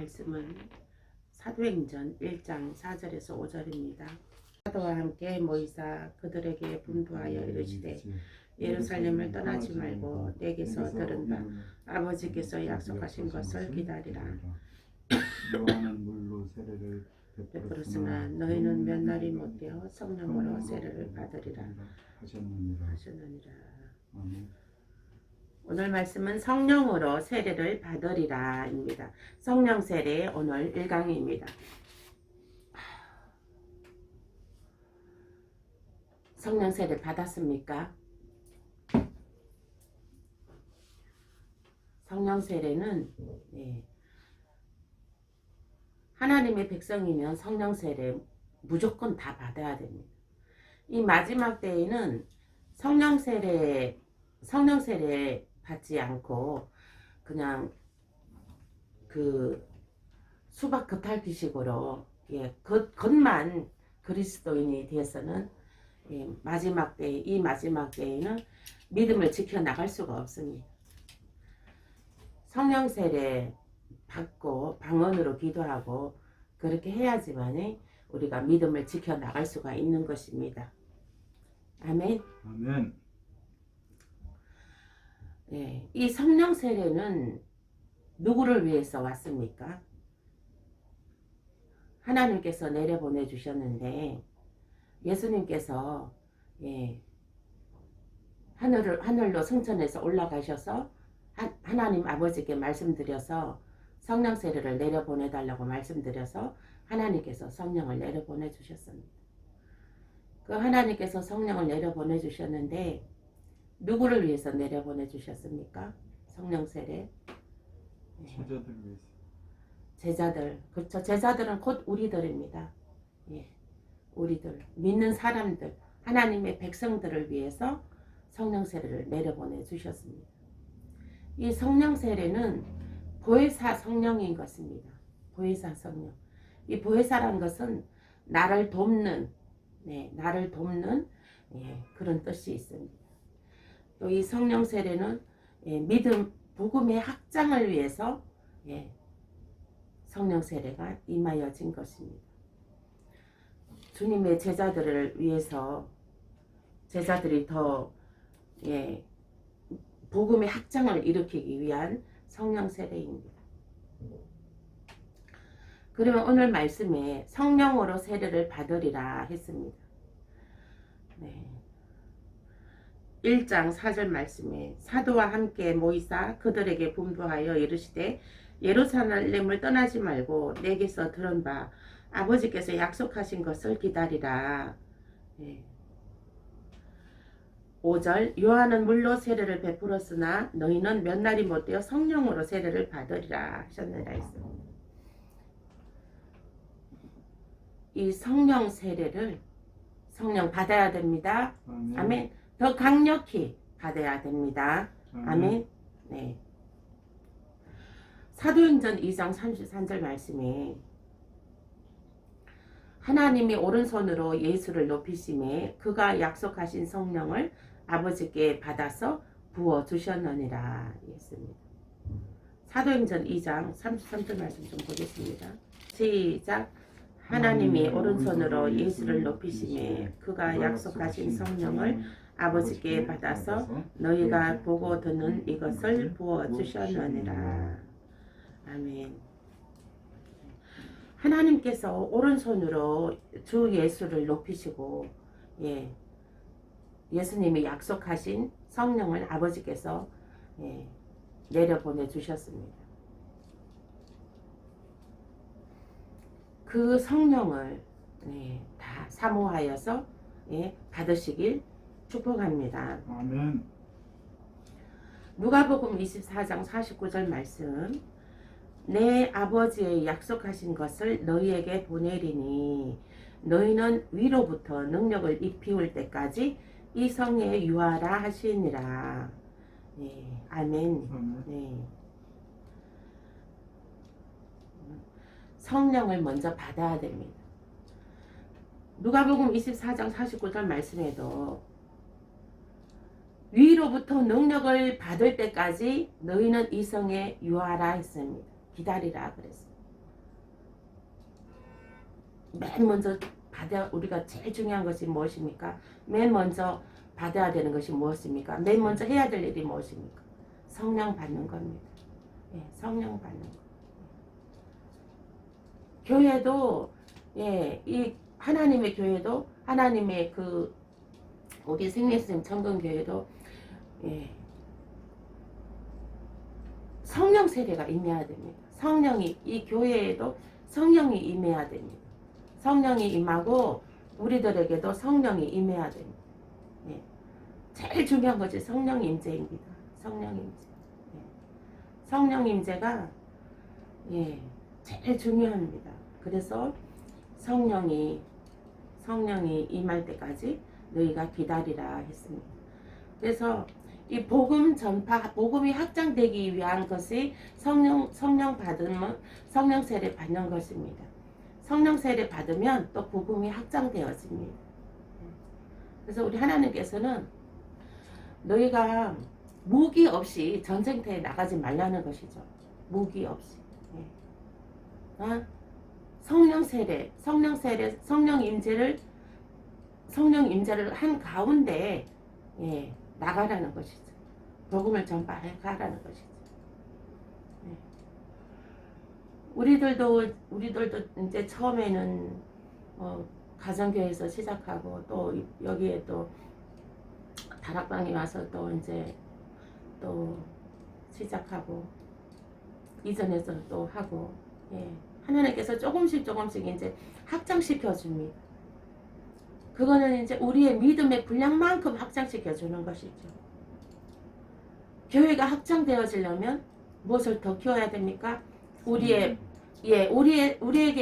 말씀은 사도행전 1장 4절에서 5절입니다. 사도와 함께 모이사 그들에게 분부하여 이르시되 예루살렘을 떠나지 말고 내게서 들은 바 아버지께서 약속하신 것을 기다리라. 요한은 물로 세례를 베풀었으나 너희는 몇 날이 못되어 성령으로 세례를 받으리라 하셨느니라. 아멘. 오늘 말씀은 성령으로 세례를 받으리라 입니다. 성령 세례 오늘 1강입니다. 성령 세례 받았습니까? 성령 세례는 하나님의 백성이면 성령 세례 무조건 다 받아야 됩니다. 이 마지막 때에는 성령 세례 받지 않고 그냥 그 수박 겉핥기식으로 겉만 그리스도인이 되어서는 이 마지막 때에는 믿음을 지켜나갈 수가 없습니다. 성령 세례 받고 방언으로 기도하고 그렇게 해야지만 우리가 믿음을 지켜나갈 수가 있는 것입니다. 아멘. 아멘. 이 성령 세례는 누구를 위해서 왔습니까? 하나님께서 내려보내 주셨는데 예수님께서 하늘로 승천해서 올라가셔서 하나님 아버지께 말씀드려서 성령 세례를 내려보내달라고 말씀드려서 하나님께서 성령을 내려보내 주셨습니다. 그 하나님께서 성령을 내려보내 주셨는데 누구를 위해서 내려보내 주셨습니까? 성령 세례. 제자들 위해서. 제자들. 그렇죠. 제자들은 곧 우리들입니다. 우리들. 믿는 사람들. 하나님의 백성들을 위해서 성령 세례를 내려보내 주셨습니다. 이 성령 세례는 보혜사 성령인 것입니다. 보혜사 성령. 이 보혜사란 것은 나를 돕는 그런 뜻이 있습니다. 또 이 성령 세례는 믿음, 복음의 확장을 위해서 성령 세례가 임하여진 것입니다. 주님의 제자들을 위해서 제자들이 더 복음의 확장을 일으키기 위한 성령 세례입니다. 그러면 오늘 말씀에 성령으로 세례를 받으리라 했습니다. 1장 4절 말씀에 사도와 함께 모이사 그들에게 분부하여 이르시되 예루살렘을 떠나지 말고 내게서 들은 바 아버지께서 약속하신 것을 기다리라. 5절 요한은 물로 세례를 베풀었으나 너희는 몇 날이 못되어 성령으로 세례를 받으리라 하셨느니라 했습니다. 이 성령 세례를 성령 받아야 됩니다. 아멘. 더 강력히 받아야 됩니다. 아멘. 사도행전 2장 33절 말씀에 하나님이 오른손으로 예수를 높이심에 그가 약속하신 성령을 아버지께 받아서 부어주셨느니라 했습니다. 사도행전 2장 33절 말씀 좀 보겠습니다. 시작. 하나님이 오른손으로 예수를 높이심에 그가 약속하신 성령을 아버지께 받아서 너희가 보고 듣는 이것을 부어주셨느니라. 아멘. 하나님께서 오른손으로 주 예수를 높이시고 예수님이 약속하신 성령을 아버지께서 내려보내 주셨습니다. 그 성령을 다 사모하여서 받으시길 축복합니다. 아멘. 누가복음 24장 49절 말씀 내 아버지의 약속하신 것을 너희에게 보내리니 너희는 위로부터 능력을 입히울 때까지 이 성에 유하라 하시니라. 아멘. 성령을 먼저 받아야 됩니다. 누가복음 24장 49절 말씀에도 위로부터 능력을 받을 때까지 너희는 이 성에 유하라 했습니다. 기다리라 그랬습니다. 맨 먼저 우리가 제일 중요한 것이 무엇입니까? 맨 먼저 받아야 되는 것이 무엇입니까? 맨 먼저 해야 될 일이 무엇입니까? 성령 받는 겁니다. 예, 성령 받는 거. 교회도 이 하나님의 교회도 하나님의 그 우리 생명샘 청동교회도 성령 세례가 임해야 됩니다. 성령이 이 교회에도 성령이 임해야 됩니다. 성령이 임하고 우리들에게도 성령이 임해야 됩니다. 제일 중요한 것이 성령 임재입니다. 성령 임재. 성령 임재가 제일 중요합니다. 그래서 성령이 임할 때까지 너희가 기다리라 했습니다. 그래서 이 복음 전파, 복음이 확장되기 위한 것이 성령 받으면 성령 세례 받는 것입니다. 성령 세례 받으면 또 복음이 확장되어집니다. 그래서 우리 하나님께서는 너희가 무기 없이 전쟁터에 나가지 말라는 것이죠. 무기 없이. 성령 임재를 한 가운데 나가라는 것이죠. 복음을 전파해 가라는 것이죠. 우리들도 이제 처음에는 가정교회에서 시작하고 또 여기에 또 다락방에 와서 또 이제 또 시작하고 이전에서 또 하고 하나님께서 조금씩 이제 확장시켜 줍니다. 그거는 이제 우리의 믿음의 분량만큼 확장시켜 주는 것이죠. 교회가 확장되어지려면 무엇을 더 키워야 됩니까? 우리에게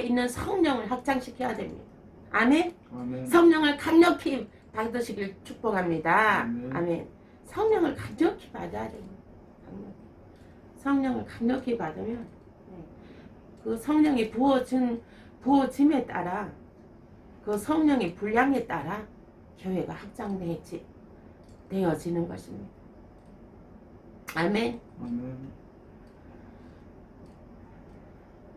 있는 성령을 확장시켜야 됩니다. 아멘? 아멘. 성령을 강력히 받으시길 축복합니다. 아멘. 아멘. 성령을 강력히 받아야 됩니다. 성령을 강력히 받으면 그 성령이 부어짐에 따라 그 성령의 분량에 따라 교회가 확장되어지는 것입니다. 아멘. 아멘.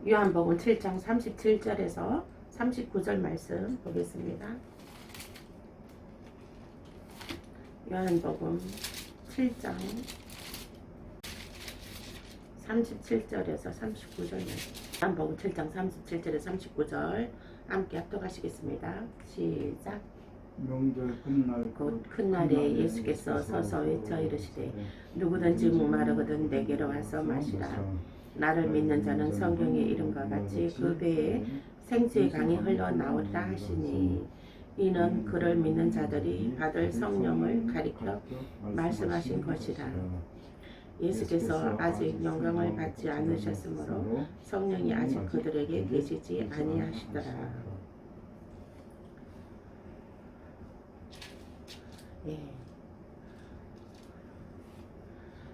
요한복음 7장 37절에서 39절 말씀 보겠습니다. 요한복음 7장 37절에서 39절 말씀. 요한복음 7장 37절에서 39절 함께 합독하시겠습니다. 시작. 명절 끝날 곧 큰 날에 예수께서 서서 외쳐 이르시되 누구든지 목마르거든 내게로 와서 마시라. 나를 믿는 자는 성경에 이름과 같이 그 배에 생수의 강이 흘러나오리라 하시니 이는 그를 믿는 자들이 받을 성령을 가리켜 말씀하신 것이라. 예수께서 아직 영광을 받지 않으셨으므로 성령이 아직 그들에게 계시지 아니하시더라.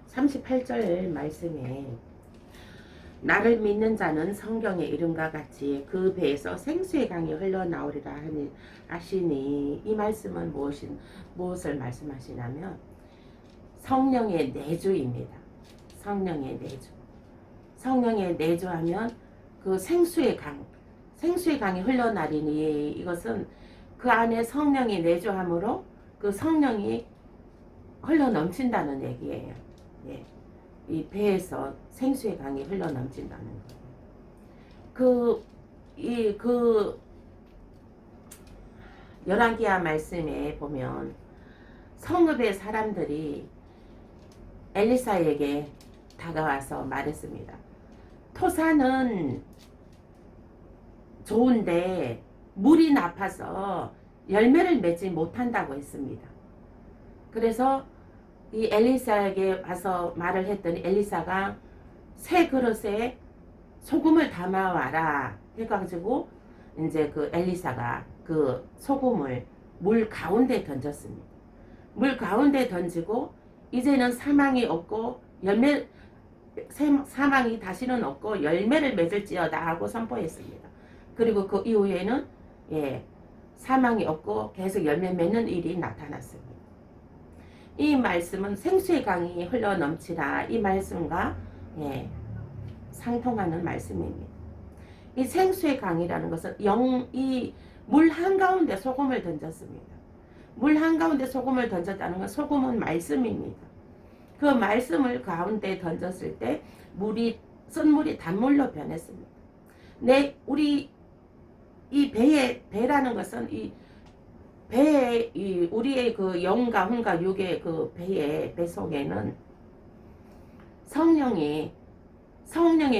38절 말씀에 나를 믿는 자는 성경의 이름과 같이 그 배에서 생수의 강이 흘러나오리라 하시니 이 말씀은 무엇을 말씀하시냐면 성령의 내주입니다. 성령의 내주. 성령의 내주하면 그 생수의 강이 흘러나리니 이것은 그 안에 성령이 내주함으로 그 성령이 흘러넘친다는 얘기예요. 이 배에서 생수의 강이 흘러넘친다는 거예요. 그 열왕기하 말씀에 보면 성읍의 사람들이 엘리사에게 다가와서 말했습니다. 토사는 좋은데 물이 나빠서 열매를 맺지 못한다고 했습니다. 그래서 이 엘리사에게 와서 말을 했더니 엘리사가 새 그릇에 소금을 담아와라 해가지고 이제 그 엘리사가 그 소금을 물 가운데 던졌습니다. 물 가운데 던지고 이제는 사망이 없고 사망이 다시는 없고 열매를 맺을지어다 하고 선포했습니다. 그리고 그 이후에는 사망이 없고 계속 열매 맺는 일이 나타났습니다. 이 말씀은 생수의 강이 흘러넘치라 이 말씀과 상통하는 말씀입니다. 이 생수의 강이라는 것은 이 물 한가운데 소금을 던졌습니다. 물 한가운데 소금을 던졌다는 건 소금은 말씀입니다. 그 말씀을 가운데 던졌을 때 쓴물이 단물로 변했습니다. 우리 이 배라는 것은 우리의 그 영과 혼과 육의 그 배 속에는 성령의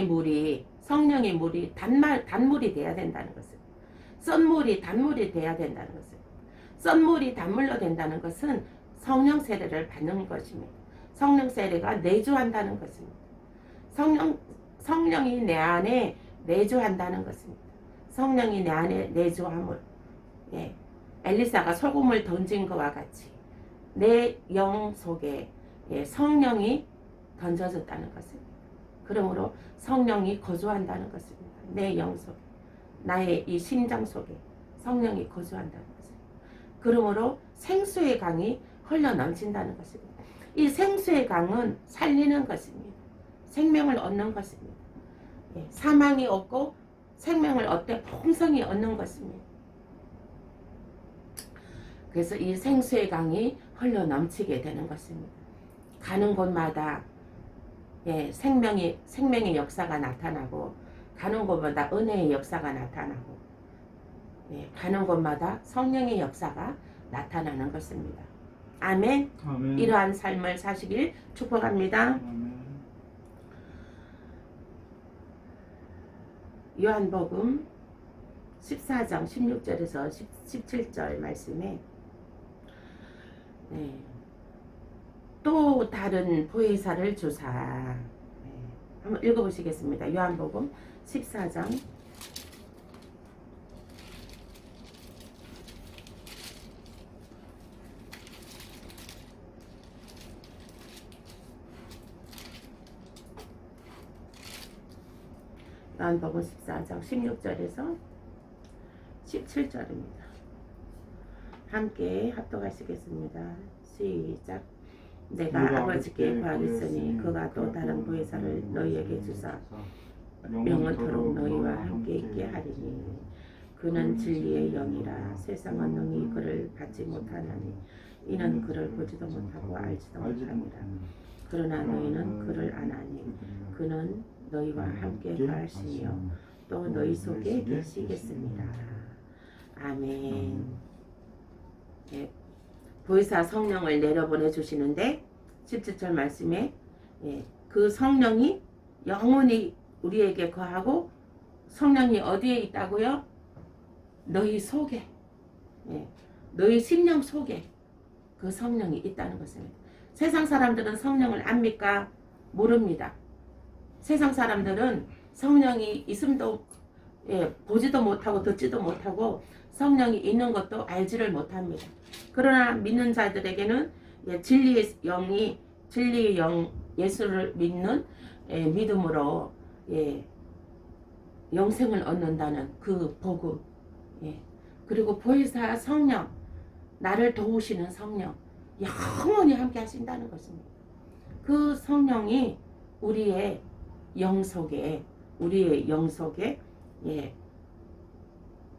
물이 단물이 돼야 된다는 것을. 썬물이 단물이 돼야 된다는 것을. 썬물이 단물로 된다는 것은 성령 세례를 받는 것입니다. 성령 세례가 내주한다는 것입니다. 성령이 내 안에 내주한다는 것입니다. 성령이 내 안에 내주함을, 예, 엘리사가 소금을 던진 것과 같이 내 영 속에, 예, 성령이 던져졌다는 것입니다. 그러므로 성령이 거주한다는 것입니다. 내 영 속에, 나의 이 심장 속에 성령이 거주한다는 것입니다. 그러므로 생수의 강이 흘러 넘친다는 것입니다. 이 생수의 강은 살리는 것입니다. 생명을 얻는 것입니다. 예, 사망이 없고 생명을 얻되 풍성히 얻는 것입니다. 그래서 이 생수의 강이 흘러 넘치게 되는 것입니다. 가는 곳마다, 예, 생명의 역사가 나타나고, 가는 곳마다 은혜의 역사가 나타나고, 예, 가는 곳마다 성령의 역사가 나타나는 것입니다. 아멘. 아멘. 이러한 삶을 사시길 축복합니다. 아멘. 요한복음 14장 16절에서 17절 말씀에, 네, 또 다른 보혜사를 주사, 네, 한번 읽어보시겠습니다. 요한복음 14장 16절에서 17절입니다. 함께 합독하시겠습니다. 시작. 내가 아버지께 구하겠으니 그가 또 다른 보혜사를 너희에게 주사 영원토록 너희와 함께 있게 하리니 그는 진리의 영이라 세상은 능히 그를 받지 못하나니 이는 그를 보지도 못하고 알지도 못하니라. 그러나 너희는 그를 아나니 그는 너희와 함께 거하시며 또 너희 속에 계시겠습니다. 아멘. 예, 보혜사 성령을 내려보내 주시는데 17절 말씀에, 예, 그 성령이 영원히 우리에게 거하고, 성령이 어디에 있다고요? 너희 속에, 예, 너희 심령 속에 그 성령이 있다는 것입니다. 세상 사람들은 성령을 압니까? 모릅니다. 세상 사람들은 성령이 있음도, 예, 보지도 못하고 듣지도 못하고 성령이 있는 것도 알지를 못합니다. 그러나 믿는 자들에게는, 예, 진리의 영 예수를 믿는, 예, 믿음으로, 예, 영생을 얻는다는 그 복음, 예, 그리고 보혜사 성령, 나를 도우시는 성령, 영원히 함께 하신다는 것입니다. 그 성령이 우리의 영 속에, 예,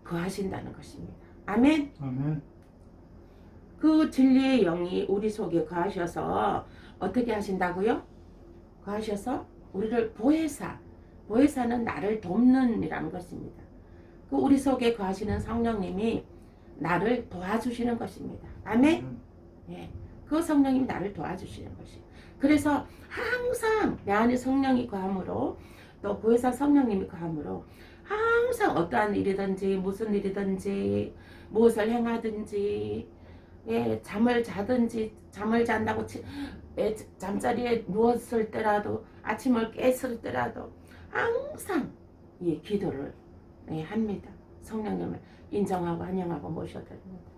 거하신다는 것입니다. 아멘. 아멘. 그 진리의 영이 우리 속에 거하셔서 어떻게 하신다고요? 거하셔서 우리를 보혜사는 나를 돕는 이라는 것입니다. 그 우리 속에 거하시는 성령님이 나를 도와주시는 것입니다. 아멘. 예, 그 성령님이 나를 도와주시는 것이에요. 그래서 항상 내 안에 성령이 거함으로, 또 보혜사 성령님이 거함으로 항상 어떠한 일이든지 무슨 일이든지 무엇을 행하든지, 예, 잠을 자든지, 잠을 잔다고 잠자리에 누웠을 때라도, 아침을 깼을 때라도 항상 이 기도를, 예, 합니다. 성령님을 인정하고 환영하고 모셔드립니다.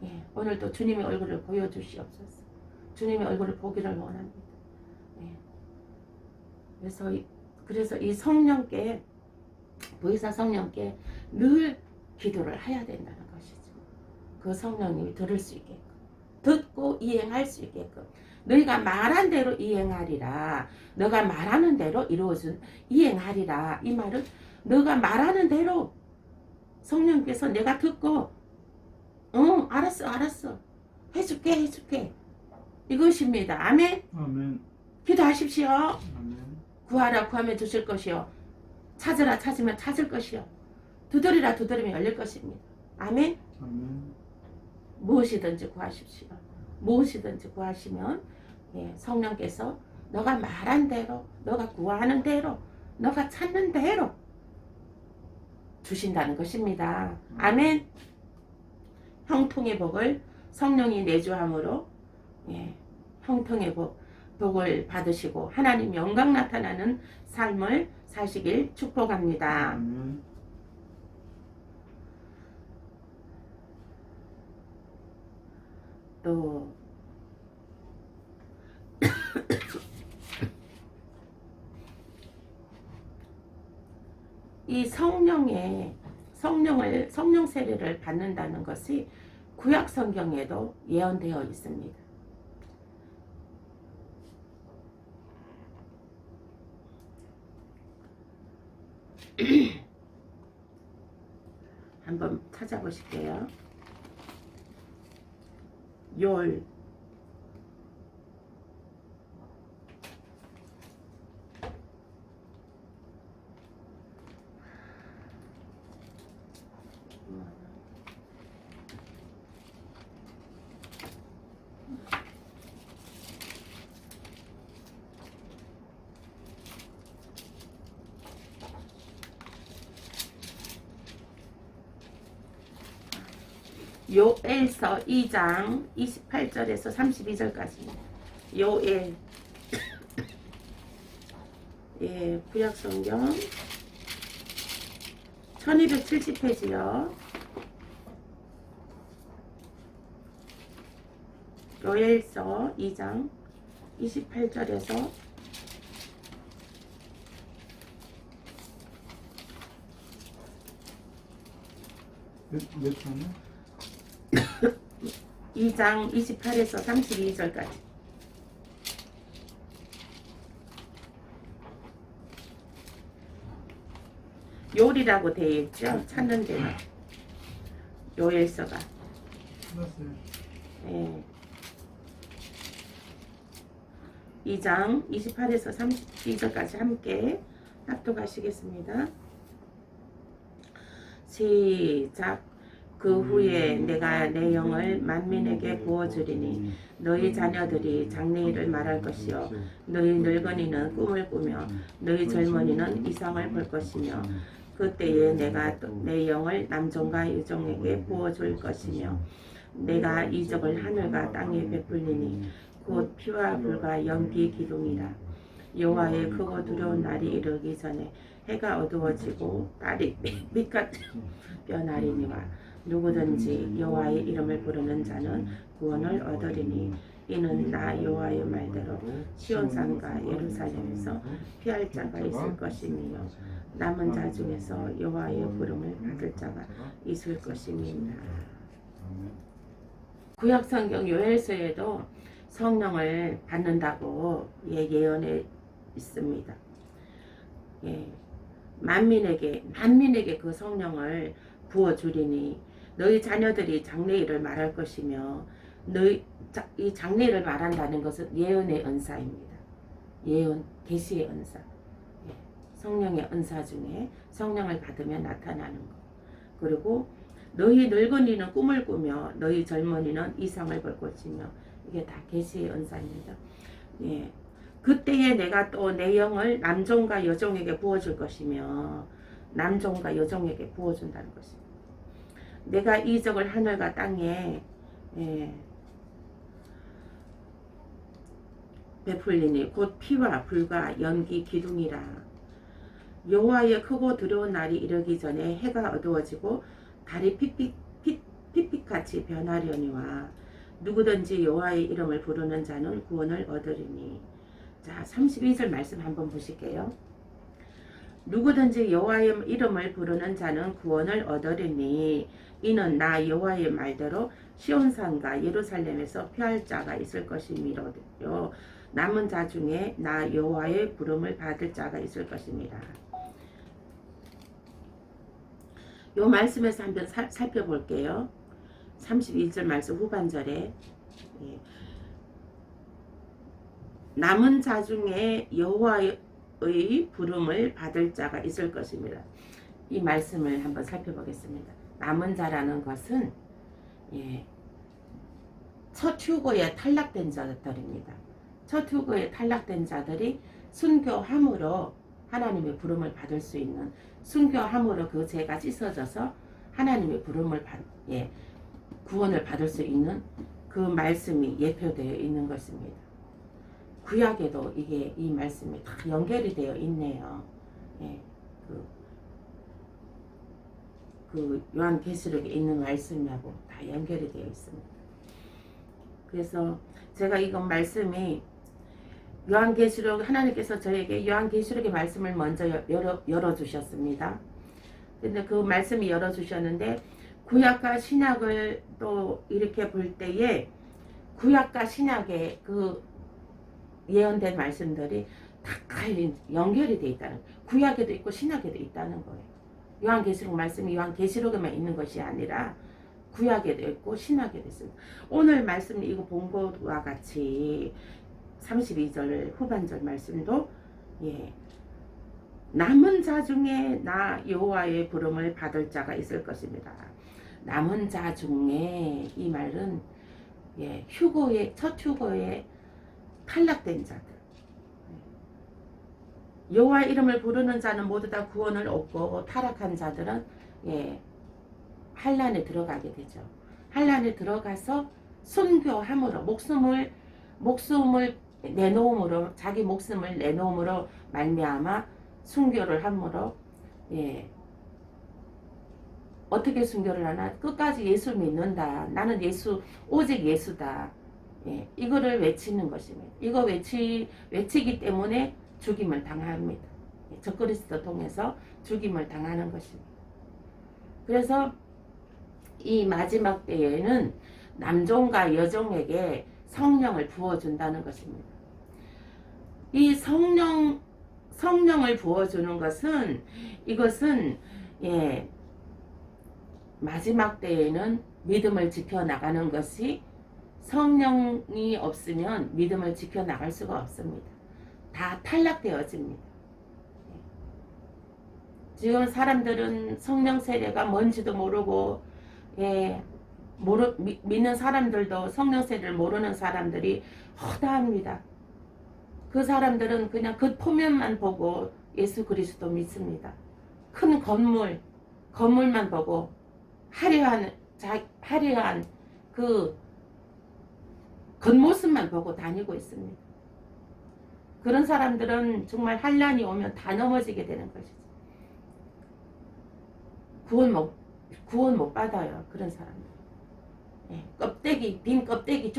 예, 오늘도 주님의 얼굴을 보여주시옵소서. 주님의 얼굴을 보기를 원합니다. 예, 그래서 이 성령께, 보혜사 성령께 늘 기도를 해야 된다는 것이죠. 그 성령님이 들을 수 있게끔, 듣고 이행할 수 있게끔, 너희가 말한 대로 이행하리라, 너가 말하는 대로 이행하리라. 이 말은 너가 말하는 대로 성령께서 내가 듣고 알았어 해줄게 이것입니다. 아멘. 아멘. 기도하십시오. 아멘. 구하라 구하면 주실 것이요 찾으라 찾으면 찾을 것이요 두드리라 두드리면 열릴 것입니다. 아멘. 아멘. 무엇이든지 구하십시오. 무엇이든지 구하시면 성령께서 너가 말한 대로 너가 구하는 대로 너가 찾는 대로 주신다는 것입니다. 아멘. 형통의 복을 성령이 내주함으로 형통의 복을 받으시고 하나님 영광 나타나는 삶을 사시길 축복합니다. 아멘. 또 이 성령 세례를 받는다는 것이 구약 성경에도 예언되어 있습니다. 한번 찾아보실게요. 요엘 요엘서 2장 28절에서 32절까지입니다. 요엘 구약성경 1270페이지요. 요엘서 2장 28절에서 몇 장이요? 2장 28에서 32절까지. 요리라고 되어 있죠. 찾는 데는 요엘서가. 찾았어요. 2장 28에서 32절까지 함께 합독하시겠습니다. 시작. 그 후에 내가 내 영을 만민에게 부어주리니 너희 자녀들이 장래일을 말할 것이요 너희 늙은이는 꿈을 꾸며 너희 젊은이는 이상을 볼 것이며 그때에 내가 내 영을 남종과 여종에게 부어줄 것이며 내가 이적을 하늘과 땅에 베풀리니 곧 피와 불과 연기 기둥이라. 여호와의 크고 두려운 날이 이르기 전에 해가 어두워지고 달이 빛같이 변하리니와 누구든지 여호와의 이름을 부르는 자는 구원을 얻으리니 이는 나 여호와의 말대로 시온산과 예루살렘에서 피할 자가 있을 것이며 남은 자 중에서 여호와의 부름을 받을 자가 있을 것입니다. 구약성경 요엘서에도 성령을 받는다고 예언해 있습니다. 만민에게 그 성령을 부어주리니 너희 자녀들이 장래일을 말할 것이며 이 장래일을 말한다는 것은 예언의 은사입니다. 예언, 계시의 은사. 성령의 은사 중에 성령을 받으면 나타나는 것. 그리고 너희 늙은이는 꿈을 꾸며 너희 젊은이는 이상을 볼 것이며 이게 다 계시의 은사입니다. 그때에 내가 또 내 영을 남종과 여종에게 부어줄 것이며 남종과 여종에게 부어준다는 것입니다. 내가 이적을 하늘과 땅에 베풀리니 곧 피와 불과 연기 기둥이라. 여호와의 크고 두려운 날이 이르기 전에 해가 어두워지고 달이 핏빛같이 변하려니와 누구든지 여호와의 이름을 부르는 자는 구원을 얻으리니. 자, 32절 말씀 한번 보실게요. 누구든지 여호와의 이름을 부르는 자는 구원을 얻으리니 이는 나 여호와의 말대로 시온산과 예루살렘에서 피할 자가 있을 것이미로요 남은 자 중에 나 여호와의 부름을 받을 자가 있을 것입니다. 요 말씀에서 한번 살펴볼게요. 31절 말씀 후반절에 예. 남은 자 중에 여호와의 부름을 받을 자가 있을 것입니다. 이 말씀을 한번 살펴보겠습니다. 남은 자라는 것은 예, 첫 휴거에 탈락된 자들입니다. 첫 휴거에 탈락된 자들이 순교함으로 하나님의 부름을 받을 수 있는, 순교함으로 그 죄가 씻어져서 하나님의 부름을 구원을 받을 수 있는 그 말씀이 예표되어 있는 것입니다. 구약에도 이 말씀이 다 연결이 되어 있네요. 예, 그 요한계시록에 있는 말씀하고 다 연결이 되어 있습니다. 그래서 제가 이건 말씀이 요한계시록, 하나님께서 저에게 요한계시록의 말씀을 먼저 열어주셨습니다. 근데 그 말씀이 열어주셨는데 구약과 신약을 또 이렇게 볼 때에 구약과 신약의 그 예언된 말씀들이 다 연결이 되어 있다는, 구약에도 있고 신약에도 있다는 거예요. 요한계시록 말씀이 요한계시록에만 있는 것이 아니라 구약에도 있고 신약에도 있습니다. 오늘 말씀 이거 본 것과 같이 32절 후반절 말씀도 예, 남은 자 중에 나 여호와의 부름을 받을 자가 있을 것입니다. 남은 자 중에 이 말은 예, 첫 휴거에 탈락된 자들, 여호와 이름을 부르는 자는 모두 다 구원을 얻고 타락한 자들은 예, 환난에 들어가게 되죠. 환난에 들어가서 순교함으로 목숨을 내놓음으로, 자기 목숨을 내놓음으로 말미암아 순교를 함으로 예, 어떻게 순교를 하나? 끝까지 예수 믿는다. 나는 오직 예수다. 예, 이거를 외치는 것입니다. 이거 외치기 때문에 죽임을 당합니다. 적그리스도 통해서 죽임을 당하는 것입니다. 그래서 이 마지막 때에는 남종과 여종에게 성령을 부어준다는 것입니다. 이 성령을 부어주는 것은, 이것은 예, 마지막 때에는 믿음을 지켜나가는 것이, 성령이 없으면 믿음을 지켜나갈 수가 없습니다. 다 탈락되어집니다. 지금 사람들은 성령 세례가 뭔지도 모르고 예, 믿는 사람들도 성령 세례를 모르는 사람들이 허다합니다. 그 사람들은 그냥 그 표면만 보고 예수 그리스도 믿습니다. 큰 건물만 보고 화려한 그 겉모습만 보고 다니고 있습니다. 그런 사람들은 정말 환난이 오면 다 넘어지게 되는 것이죠. 구원 못 받아요. 그런 사람들. 예, 빈 껍데기,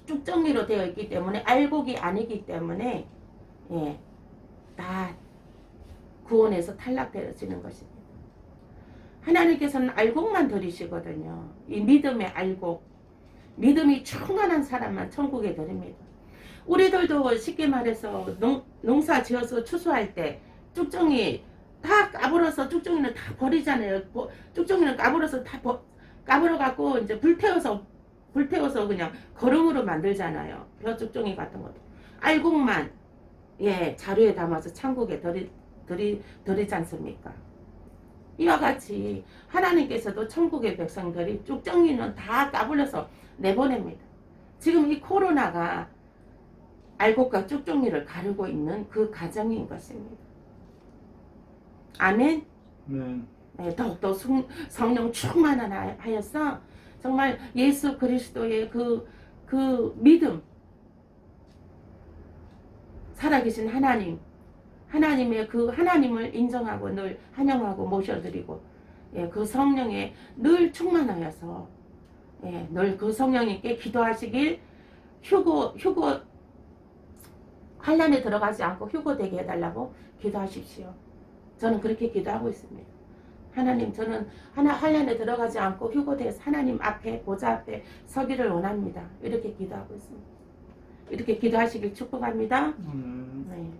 쭉정이로 되어 있기 때문에, 알곡이 아니기 때문에 예, 다 구원에서 탈락되어지는 것입니다. 하나님께서는 알곡만 들이시거든요. 이 믿음의 알곡, 믿음이 충만한 사람만 천국에 들입니다. 우리들도 쉽게 말해서 농사 지어서 추수할 때 쭉정이 다 까불어서, 쭉정이는 다 버리잖아요. 쭉정이는 까불어서 다 까불어갖고 이제 불태워서 그냥 거름으로 만들잖아요. 벼 쭉정이 같은 것도. 알곡만 예, 자루에 담아서 천국에 들이지 않습니까? 이와 같이 하나님께서도 천국의 백성들이 쭉정이는 다 까불려서 내보냅니다. 지금 이 코로나가 알곡과 쭉정이를 가르고 있는 그 과정인 것입니다. 아멘? 네, 더욱더 성령 충만하여서 정말 예수 그리스도의 그 믿음, 살아계신 하나님의 그 하나님을 인정하고 늘 환영하고 모셔드리고 예, 그 성령에 늘 충만하여서 예, 늘 그 성령님께 기도하시길, 휴거 환난에 들어가지 않고 휴거되게 해달라고 기도하십시오. 저는 그렇게 기도하고 있습니다. 하나님, 저는 환난에 들어가지 않고 휴거돼서 하나님 앞에, 보좌 앞에 서기를 원합니다. 이렇게 기도하고 있습니다. 이렇게 기도하시길 축복합니다. 네.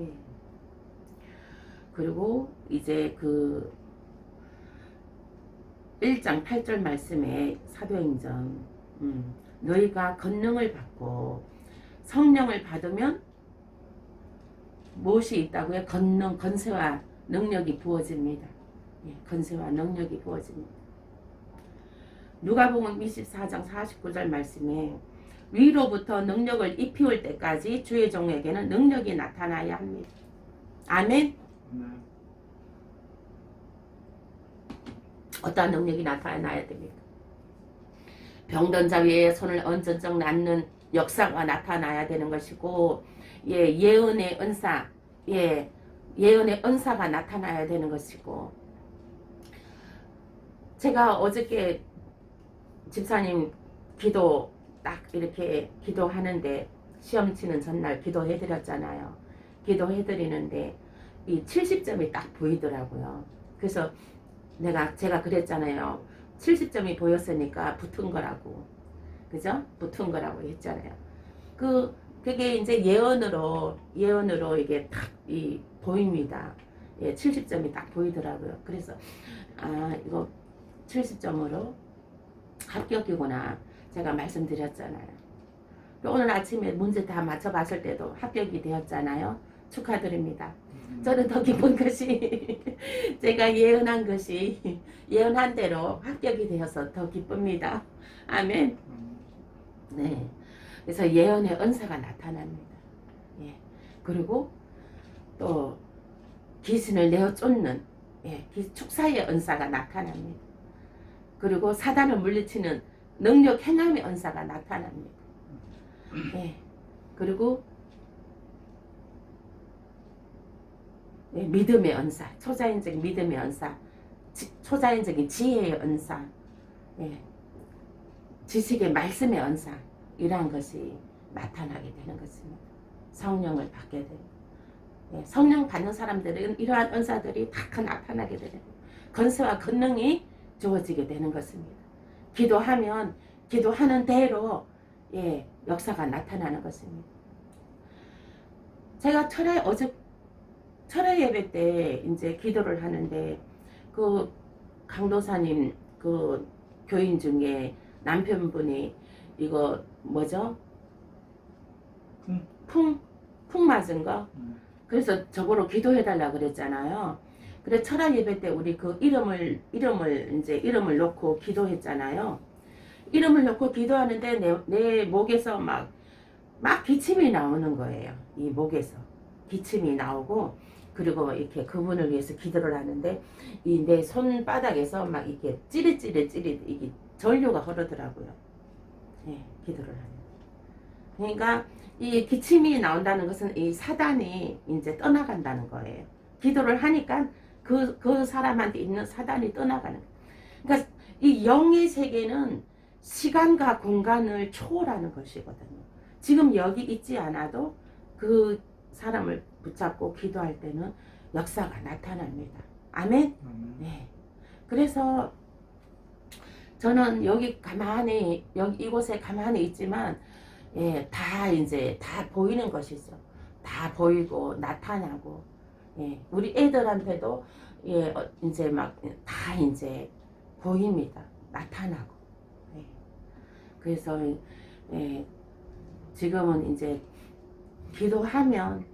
예. 그리고 이제 그 1장 8절 말씀에 사도행전 너희가 권능을 받고 성령을 받으면 무엇이 있다고요? 권능, 권세와 능력이 부어집니다. 예, 권세와 능력이 부어집니다. 누가복음 24장 49절 말씀에 위로부터 능력을 입히올 때까지 주의 종에게는 능력이 나타나야 합니다. 아멘. 어떠한 능력이 나타나야 됩니까? 병든 자 위에 손을 얹은적 낫는 역사가 나타나야 되는 것이고, 예, 예언의 은사, 예, 예언의 은사가 나타나야 되는 것이고, 제가 어저께 집사님 기도 딱 이렇게 기도하는데, 시험 치는 전날 기도해드렸잖아요. 기도해드리는데 이 70점이 딱 보이더라고요. 그래서 제가 그랬잖아요. 70점이 보였으니까 붙은 거라고. 그죠? 붙은 거라고 했잖아요. 그게 이제 예언으로 이게 딱 보입니다. 예, 70점이 딱 보이더라고요. 그래서, 이거 70점으로 합격이구나. 제가 말씀드렸잖아요. 오늘 아침에 문제 다 맞춰봤을 때도 합격이 되었잖아요. 축하드립니다. 저는 더 기쁜 것이 제가 예언한 것이 예언한 대로 합격이 되어서 더 기쁩니다. 아멘. 네. 그래서 예언의 은사가 나타납니다. 예. 그리고 또 귀신을 내어 쫓는 축사의 은사가 나타납니다. 그리고 사단을 물리치는 능력 행함의 은사가 나타납니다. 예. 그리고 믿음의 은사, 초자연적인 믿음의 은사, 초자연적인 지혜의 은사, 지식의 말씀의 은사, 이러한 것이 나타나게 되는 것입니다. 성령을 받게 돼요. 성령 받는 사람들은 이러한 은사들이 다 나타나게 되는 권세와 권능이 주어지게 되는 것입니다. 기도하면 기도하는 대로 역사가 나타나는 것입니다. 제가 철회 예배 때 이제 기도를 하는데 그 강도사님 그 교인 중에 남편분이 이거 뭐죠? 풍 맞은 거? 그래서 저보러 기도해달라 그랬잖아요. 그래 철학 예배 때 우리 그 이름을 놓고 기도했잖아요. 이름을 놓고 기도하는데 내 목에서 막 기침이 나오는 거예요. 이 목에서 기침이 나오고, 그리고 이렇게 그분을 위해서 기도를 하는데 이 내 손바닥에서 막 이렇게 찌릿 이게 전류가 흐르더라고요. 기도를 하는. 그러니까 이 기침이 나온다는 것은 이 사단이 이제 떠나간다는 거예요. 기도를 하니까 그 사람한테 있는 사단이 떠나가는 거예요. 그러니까 이 영의 세계는 시간과 공간을 초월하는 것이거든요. 지금 여기 있지 않아도 그 사람을 붙잡고 기도할 때는 역사가 나타납니다. 아멘? 네. 그래서 저는 이곳에 가만히 있지만, 다 보이는 것이죠. 다 보이고, 나타나고, 우리 애들한테도, 이제 다 보입니다. 나타나고. 그래서, 지금은 이제 기도하면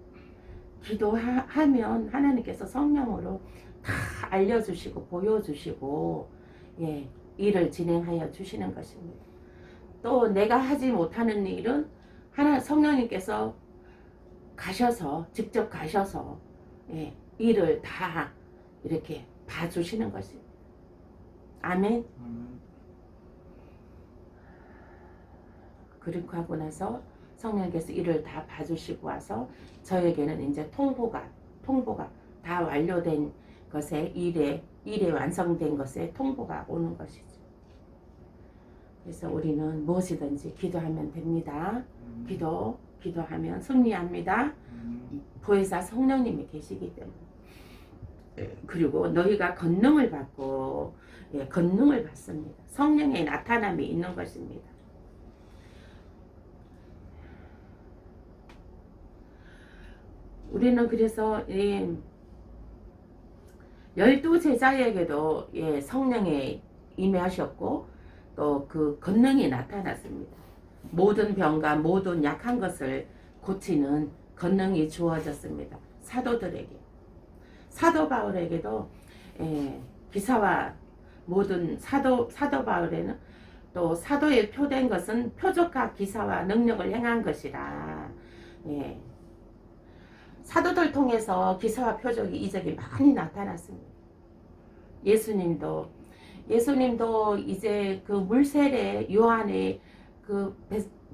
하나님께서 성령으로 다 알려주시고 보여주시고 일을 진행하여 주시는 것입니다. 또 내가 하지 못하는 일은 성령님께서 직접 가셔서 일을 다 이렇게 봐주시는 것입니다. 아멘. 그렇게 하고 나서 성령께서 일을 다 봐주시고 와서 저에게는 이제 통보가 다 완료된 것에 일에 완성된 것에 통보가 오는 것이죠. 그래서 우리는 무엇이든지 기도하면 됩니다. 기도하면 승리합니다. 보혜사 성령님이 계시기 때문에. 그리고 너희가 권능을 받고 권능을 받습니다. 성령의 나타남이 있는 것입니다. 우리는 그래서 이 12제자에게도 예, 성령이 임하셨고 또 그 권능이 나타났습니다. 모든 병과 모든 약한 것을 고치는 권능이 주어졌습니다. 사도들에게. 사도 바울에게도 예, 기사와 모든 사도 바울에는 또 사도에 표된 것은 표적과 기사와 능력을 행한 것이라. 예. 사도들 통해서 기사와 표적이 이적이 많이 나타났습니다. 예수님도 이제 그 물세례 요한의 그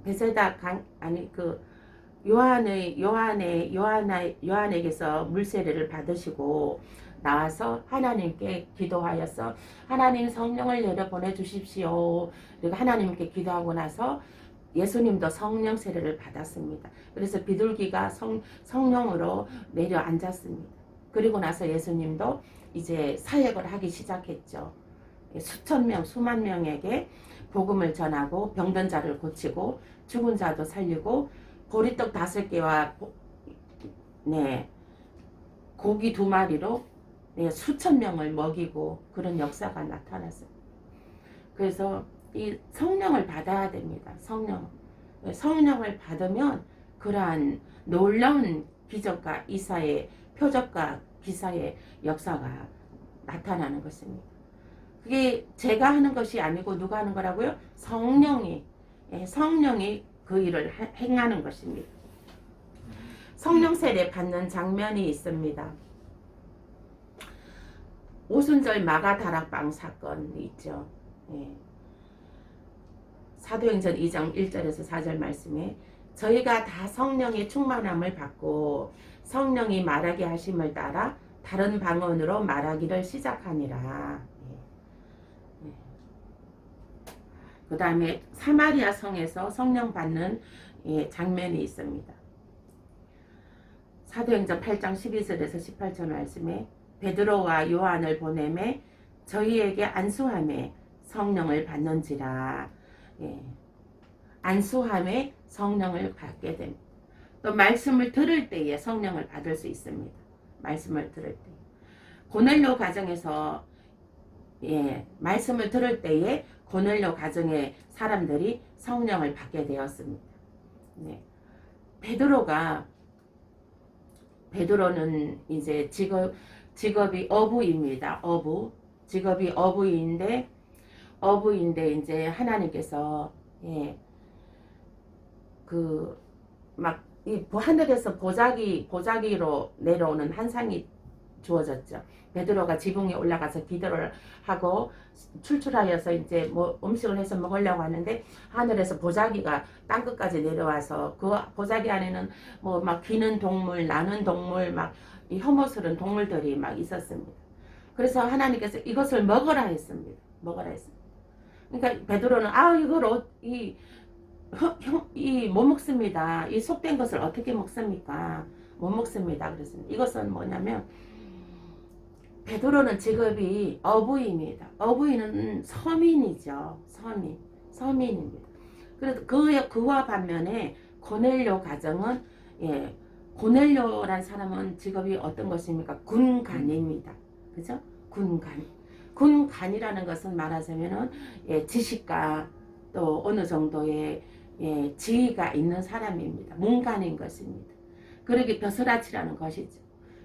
베세다 강 아니 그 요한에게서 물세례를 받으시고 나와서 하나님께 기도하여서 하나님 성령을 내려 보내주십시오. 그리고 하나님께 기도하고 나서 예수님도 성령 세례를 받았습니다. 그래서 비둘기가 성령으로 내려 앉았습니다. 그리고 나서 예수님도 이제 사역을 하기 시작했죠. 수천 명, 수만 명에게 복음을 전하고 병든 자를 고치고 죽은 자도 살리고 보리떡 5개와 고기 2마리로 수천 명을 먹이고 그런 역사가 나타났어요. 그래서 이 성령을 받아야 됩니다. 성령을 받으면 그러한 놀라운 기적과 이사의 표적과 기사의 역사가 나타나는 것입니다. 그게 제가 하는 것이 아니고 누가 하는 거라고요? 성령이 그 일을 행하는 것입니다. 성령 세례 받는 장면이 있습니다. 오순절 마가 다락방 사건이 있죠. 예. 사도행전 2장 1절에서 4절 말씀에 저희가 다 성령의 충만함을 받고 성령이 말하게 하심을 따라 다른 방언으로 말하기를 시작하니라. 그 다음에 사마리아 성에서 성령 받는 장면이 있습니다. 사도행전 8장 12절에서 18절 말씀에 베드로와 요한을 보내매 저희에게 안수함에 성령을 받는지라. 안수함에 성령을 받게 됩니다. 또 말씀을 들을 때에 성령을 받을 수 있습니다. 말씀을 들을 때. 고넬료 가정에서 말씀을 들을 때에 고넬료 가정의 사람들이 성령을 받게 되었습니다. 베드로는 이제 직업이 어부입니다. 직업이 어부인데 이제 하나님께서 이 하늘에서 보자기로 내려오는 한상이 주어졌죠. 베드로가 지붕에 올라가서 기도를 하고 출출하여서 이제 뭐 음식을 해서 먹으려고 하는데 하늘에서 보자기가 땅 끝까지 내려와서 그 보자기 안에는 뭐 막 기는 동물, 나는 동물, 막 이 혐오스러운 동물들이 막 있었습니다. 그래서 하나님께서 이것을 먹으라 했습니다. 그러니까 베드로는 이걸 못 먹습니다. 이 속된 것을 어떻게 먹습니까? 못 먹습니다. 그랬습니다. 이것은 뭐냐면 베드로는 직업이 어부입니다. 어부인은 서민이죠. 서민입니다. 그래서 그와 반면에 고넬료 가정은 고넬료란 사람은 직업이 어떤 것입니까? 군간입니다. 그죠? 군간이라는 것은 말하자면은 지식과 또 어느 정도의 지위가 있는 사람입니다. 문간인 것입니다. 그러기 벼슬아치라는 것이죠.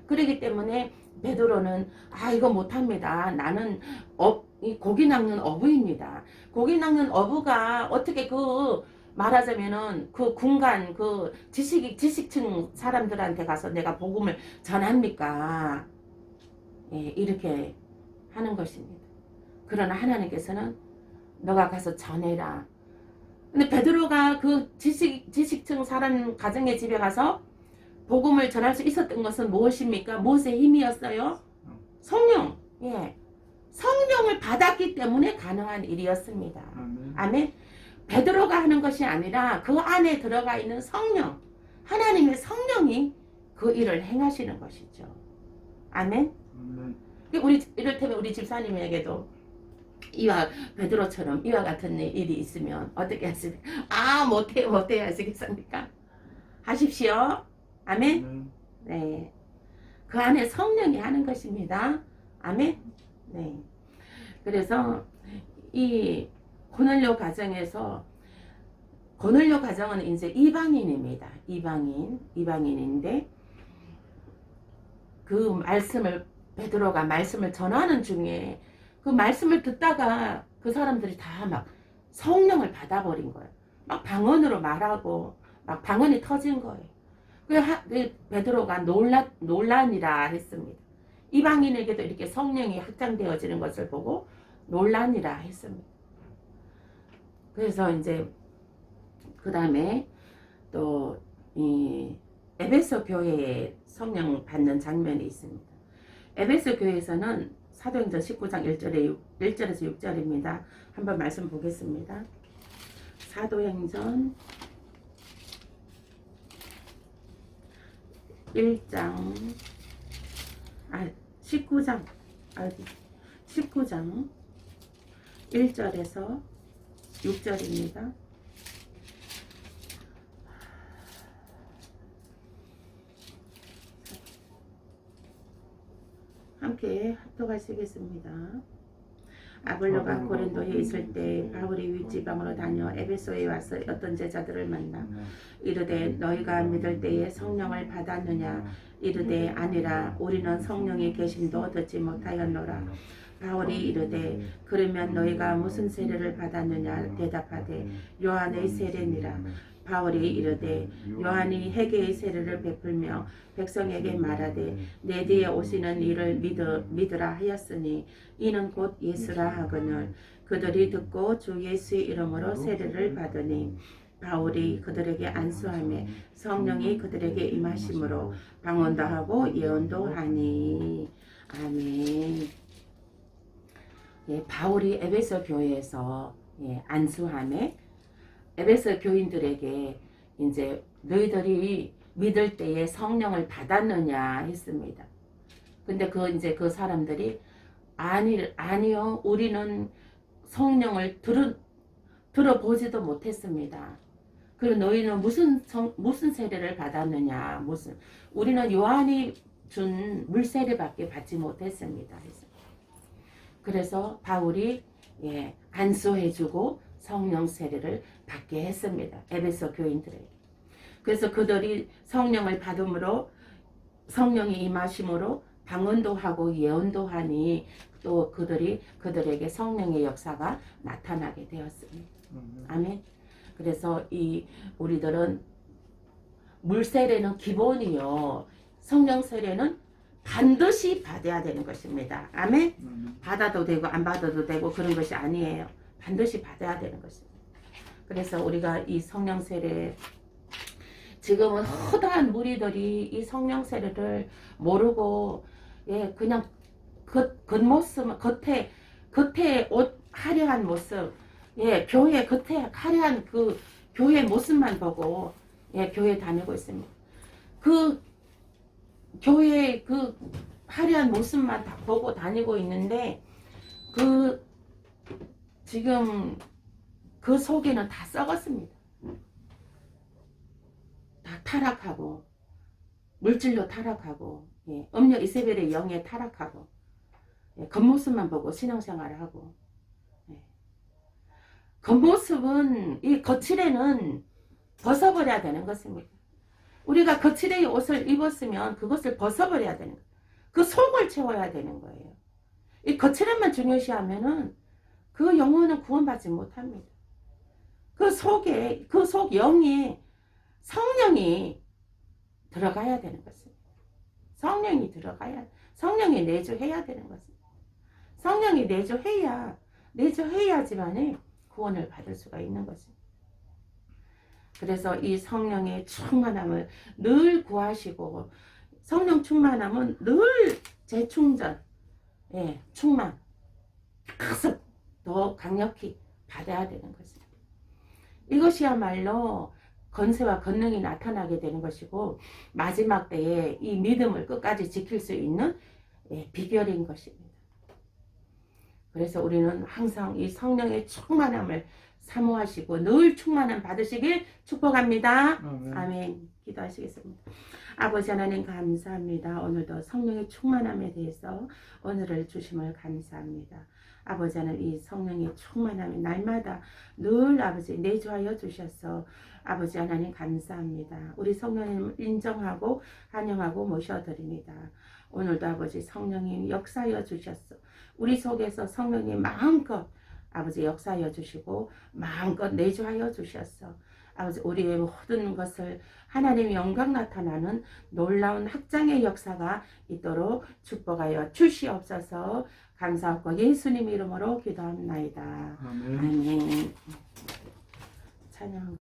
그렇기 때문에 베드로는 이거 못합니다. 나는 고기 낚는 어부입니다. 고기 낚는 어부가 어떻게 말하자면은 그 군간 지식층 사람들한테 가서 내가 복음을 전합니까? 이렇게 하는 것입니다. 그러나 하나님께서는 너가 가서 전해라. 근데 베드로가 그 지식층 사람 가정의 집에 가서 복음을 전할 수 있었던 것은 무엇입니까? 무엇의 힘이었어요? 성령. 성령을 받았기 때문에 가능한 일이었습니다. 아멘. 베드로가 하는 것이 아니라 그 안에 들어가 있는 성령, 하나님의 성령이 그 일을 행하시는 것이죠. 아멘. 이를테면 우리 집사님에게도 베드로처럼 이와 같은 일이 있으면 어떻게 하십니까? 못해 하시겠습니까? 하십시오. 아멘. 네. 그 안에 성령이 하는 것입니다. 아멘. 네. 그래서 이 고넬료 가정에서 고넬료 가정은 이제 이방인입니다. 이방인인데 그 말씀을 베드로가 말씀을 전하는 중에 그 말씀을 듣다가 그 사람들이 다 막 성령을 받아버린 거예요. 막 방언으로 말하고 막 방언이 터진 거예요. 그 베드로가 논란이라 했습니다. 이방인에게도 이렇게 성령이 확장되어지는 것을 보고 논란이라 했습니다. 그래서 이제 그 다음에 또 이 에베소 교회에 성령 받는 장면이 있습니다. 에베소 교회에서는 사도행전 19장 1절에서 6절입니다. 한번 말씀 보겠습니다. 사도행전 19장 1절에서 6절입니다. 함께 합독하시겠습니다. 아볼로가 고린도에 있을 때 바울이 윗지방으로 다녀 에베소에 와서 어떤 제자들을 만나 이르되 너희가 믿을 때에 성령을 받았느냐 이르되 아니라 우리는 성령의 계심도 듣지 못하였노라. 바울이 이르되 그러면 너희가 무슨 세례를 받았느냐 대답하되 요한의 세례니라. 바울이 이르되 요한이 회개의 세례를 베풀며 백성에게 말하되 내 뒤에 오시는 이를 믿으라 하였으니 이는 곧 예수라 하거늘 그들이 듣고 주 예수의 이름으로 세례를 받으니 바울이 그들에게 안수하며 성령이 그들에게 임하심으로 방언도 하고 예언도 하니. 아멘. 예, 바울이 에베소 교회에서 안수하며 에베소 교인들에게 이제 너희들이 믿을 때에 성령을 받았느냐 했습니다. 근데 그 사람들이 아니요 우리는 성령을 들어보지도 못했습니다. 그리고 너희는 무슨 세례를 받았느냐 우리는 요한이 준 물세례밖에 받지 못했습니다. 그래서 바울이 안수해주고 성령 세례를 받게 했습니다. 에베소 교인들에게. 그래서 그들이 성령을 받음으로 성령이 임하심으로 방언도 하고 예언도 하니 또 그들에게 성령의 역사가 나타나게 되었습니다. 아멘. 그래서 우리들은 물세례는 기본이요. 성령 세례는 반드시 받아야 되는 것입니다. 아멘. 받아도 되고 안 받아도 되고 그런 것이 아니에요. 반드시 받아야 되는 것입니다. 그래서 우리가 이 성령 세례 지금은 허다한 무리들이 이 성령 세례를 모르고 그냥 겉모습 겉에 옷 화려한 모습 교회 겉에 화려한 그 교회 모습만 보고 교회 다니고 있습니다. 그 교회 그 화려한 모습만 다 보고 다니고 있는데 지금 그 속에는 다 썩었습니다. 다 타락하고 물질로 타락하고 음녀 이세벨의 영에 타락하고 겉모습만 보고 신앙생활을 하고 겉모습은 이 거칠에는 벗어버려야 되는 것입니다. 우리가 거칠의 옷을 입었으면 그것을 벗어버려야 되는 거예요. 그 속을 채워야 되는 거예요. 이 거칠에만 중요시하면은 그 영혼은 구원받지 못합니다. 그 속에 그 속 영에 성령이 들어가야 되는 것입니다. 성령이 내주해야 되는 것입니다. 성령이 내주해야지만이 구원을 받을 수가 있는 것입니다. 그래서 이 성령의 충만함을 늘 구하시고 성령 충만함은 늘 재충전, 충만, 계속 더 강력히 받아야 되는 것입니다. 이것이야말로 건세와 권능이 나타나게 되는 것이고 마지막 때에 이 믿음을 끝까지 지킬 수 있는 비결인 것입니다. 그래서 우리는 항상 이 성령의 충만함을 사모하시고 늘 충만함 받으시길 축복합니다. 아멘. 아멘. 기도하시겠습니다. 아버지 하나님 감사합니다. 오늘도 성령의 충만함에 대해서 오늘을 주심을 감사합니다. 아버지 하나님 이 성령의 충만함이 날마다 늘 아버지 내주하여 주셔서 아버지 하나님 감사합니다. 우리 성령님을 인정하고 환영하고 모셔드립니다. 오늘도 아버지 성령님 역사하여 주셨어. 우리 속에서 성령님 마음껏 아버지 역사하여 주시고 마음껏 내주하여 주셨어. 아버지 우리의 모든 것을 하나님의 영광 나타나는 놀라운 확장의 역사가 있도록 축복하여 주시옵소서. 감사하고 예수님 이름으로 기도합나이다. 아멘. 아멘. 찬양.